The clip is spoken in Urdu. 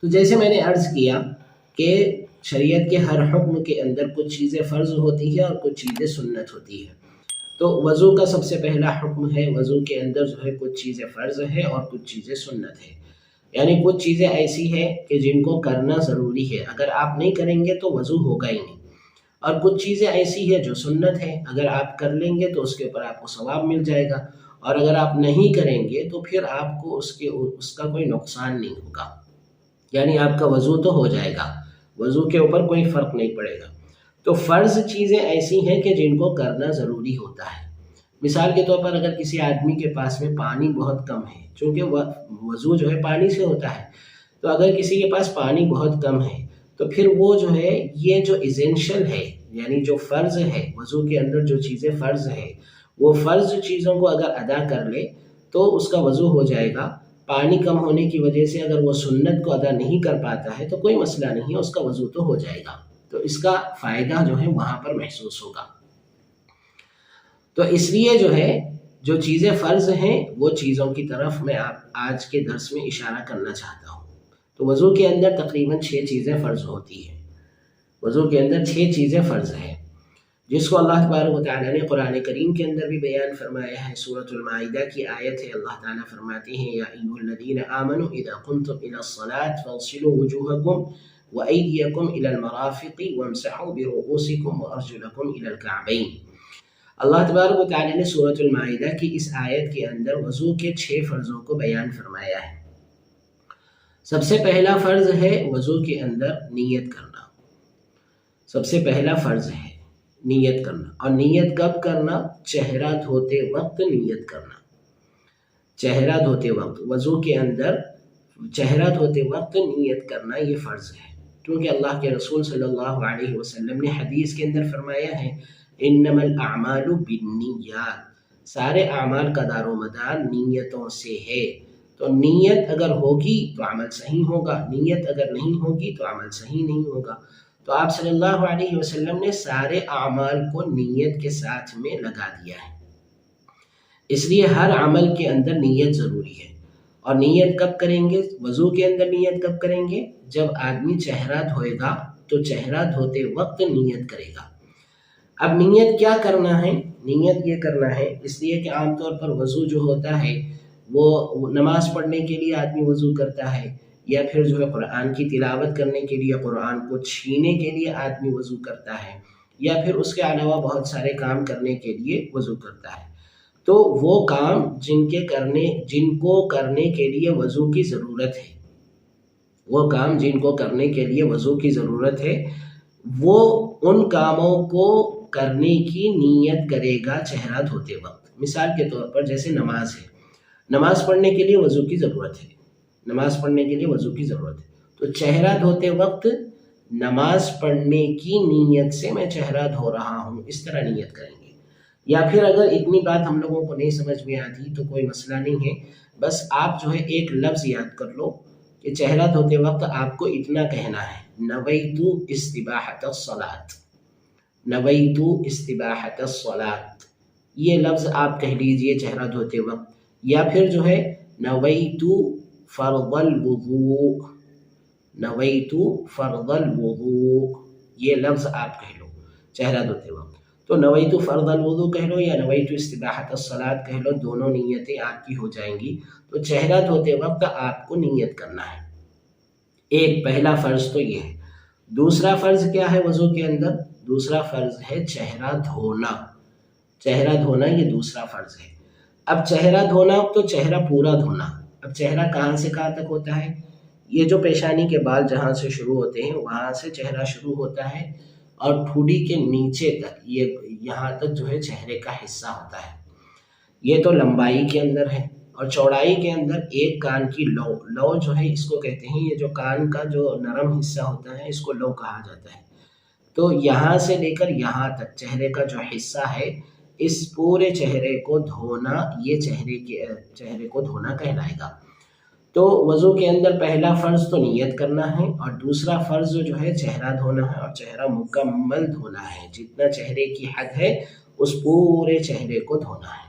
تو جیسے میں نے عرض کیا کہ شریعت کے ہر حکم کے اندر کچھ چیزیں فرض ہوتی ہیں اور کچھ چیزیں سنت ہوتی ہیں. تو وضو کا سب سے پہلا حکم ہے، وضو کے اندر جو ہے کچھ چیزیں فرض ہے اور کچھ چیزیں سنت ہے. یعنی کچھ چیزیں ایسی ہیں کہ جن کو کرنا ضروری ہے، اگر آپ نہیں کریں گے تو وضو ہوگا ہی نہیں. اور کچھ چیزیں ایسی ہیں جو سنت ہے، اگر آپ کر لیں گے تو اس کے اوپر آپ کو ثواب مل جائے گا، اور اگر آپ نہیں کریں گے تو پھر آپ کو اس کا کوئی نقصان نہیں ہوگا. یعنی آپ کا وضو تو ہو جائے گا، وضو کے اوپر کوئی فرق نہیں پڑے گا. تو فرض چیزیں ایسی ہیں کہ جن کو کرنا ضروری ہوتا ہے. مثال کے طور پر اگر کسی آدمی کے پاس میں پانی بہت کم ہے، چونکہ وضو جو ہے پانی سے ہوتا ہے، تو اگر کسی کے پاس پانی بہت کم ہے تو پھر وہ جو ہے یہ جو ایسینشل ہے، یعنی جو فرض ہے، وضو کے اندر جو چیزیں فرض ہے، وہ فرض چیزوں کو اگر ادا کر لے تو اس کا وضو ہو جائے گا. پانی کم ہونے کی وجہ سے اگر وہ سنت کو ادا نہیں کر پاتا ہے تو کوئی مسئلہ نہیں ہے، اس کا وضو تو ہو جائے گا. تو اس کا فائدہ جو ہے وہاں پر محسوس ہوگا. تو اس لیے جو ہے جو چیزیں فرض ہیں وہ چیزوں کی طرف میں آج کے درس میں اشارہ کرنا چاہتا ہوں. تو وضو کے اندر تقریباً 6 چیزیں فرض ہوتی ہیں. وضو کے اندر 6 چیزیں فرض ہیں، جس کو اللہ تبارک و تعالیٰ نے قرآن کریم کے اندر بھی بیان فرمایا ہے. سورۃ المائدہ کی آیت ہے، اللہ تعالیٰ فرماتے ہیں یا ایھا الذین آمنوا اذا قمتم الی الصلاۃ فاغسلوا وجوہکم وایدیکم الی المرافق وامسحوا برؤوسکم وارجلکم الی الکعبین. اللہ تبارک و تعالیٰ نے سورۃ المائدہ کی اس آیت کے اندر وضو کے 6 فرضوں کو بیان فرمایا ہے. سب سے پہلا فرض ہے وضو کے اندر نیت کرنا. سب سے پہلا فرض ہے نیت کرنا. اور نیت کب کرنا؟ چہرہ دھوتے وقت نیت کرنا. چہرہ دھوتے وقت وضو کے اندر چہرہ دھوتے وقت نیت کرنا یہ فرض ہے، کیونکہ اللہ کے رسول صلی اللہ علیہ وسلم نے حدیث کے اندر فرمایا ہے انما الاعمال بالنیات، سارے اعمال کا دار و مدار نیتوں سے ہے. تو نیت اگر ہوگی تو عمل صحیح ہوگا، نیت اگر نہیں ہوگی تو عمل صحیح نہیں ہوگا. تو آپ صلی اللہ علیہ وسلم نے سارے اعمال کو نیت کے ساتھ میں لگا دیا ہے. اس لیے ہر عمل کے اندر نیت ضروری ہے. اور نیت کب کریں گے؟ وضو کے اندر نیت کب کریں گے؟ جب آدمی چہرہ دھوئے گا تو چہرہ دھوتے وقت نیت کرے گا. اب نیت کیا کرنا ہے؟ نیت یہ کرنا ہے، اس لیے کہ عام طور پر وضو جو ہوتا ہے وہ نماز پڑھنے کے لیے آدمی وضو کرتا ہے، یا پھر جو ہے قرآن کی تلاوت کرنے کے لیے، قرآن کو چھینے کے لیے آدمی وضو کرتا ہے، یا پھر اس کے علاوہ بہت سارے کام کرنے کے لیے وضو کرتا ہے. تو وہ کام جن کو کرنے کے لیے وضو کی ضرورت ہے، وہ کام جن کو کرنے کے لیے وضو کی ضرورت ہے، وہ ان کاموں کو کرنے کی نیت کرے گا چہرہ دھوتے وقت. مثال کے طور پر جیسے نماز ہے، نماز پڑھنے کے لیے وضو کی ضرورت ہے، نماز پڑھنے کے لیے وضو کی ضرورت ہے. تو چہرہ دھوتے وقت نماز پڑھنے کی نیت سے میں چہرہ دھو رہا ہوں، اس طرح نیت کریں گے. یا پھر اگر اتنی بات ہم لوگوں کو نہیں سمجھ میں آتی تو کوئی مسئلہ نہیں ہے، بس آپ جو ہے ایک لفظ یاد کر لو کہ چہرہ دھوتے وقت آپ کو اتنا کہنا ہے نویت استباحۃ الصلاۃ، نویت استباحۃ الصلاۃ. یہ لفظ آپ کہہ لیجئے چہرہ دھوتے وقت. یا پھر جو ہے نویت فرض الوضوء، نویت فرض الوضوء، یہ لفظ آپ کہہ لو چہرہ دھوتے وقت. تو نویت فرض الوضوء کہہ لو یا نویت استباحۃ الصلاۃ کہہ لو، دونوں نیتیں آپ کی ہو جائیں گی. تو چہرہ دھوتے وقت آپ کو نیت کرنا ہے. ایک پہلا فرض تو یہ ہے. دوسرا فرض کیا ہے وضو کے اندر؟ دوسرا فرض ہے چہرہ دھونا. چہرہ دھونا یہ دوسرا فرض ہے. اب چہرہ دھونا تو چہرہ پورا دھونا. اب چہرہ کہاں سے کہاں تک ہوتا ہے؟ یہ جو پیشانی کے بال جہاں سے شروع ہوتے ہیں وہاں سے چہرہ شروع ہوتا ہے، اور ٹھوڑی کے نیچے تک یہاں تک جو ہے چہرے کا حصہ ہوتا ہے. یہ تو لمبائی کے اندر ہے. اور چوڑائی کے اندر ایک کان کی لو جو ہے اس کو کہتے ہیں، یہ جو کان کا جو نرم حصہ ہوتا ہے اس کو لو کہا جاتا ہے. تو یہاں سے لے کر یہاں تک چہرے کا جو حصہ ہے، اس پورے چہرے کو دھونا، یہ چہرے کو دھونا کہلائے گا. تو وضو کے اندر پہلا فرض تو نیت کرنا ہے، اور دوسرا فرض جو ہے چہرہ دھونا ہے، اور چہرہ مکمل دھونا ہے. جتنا چہرے کی حد ہے اس پورے چہرے کو دھونا ہے.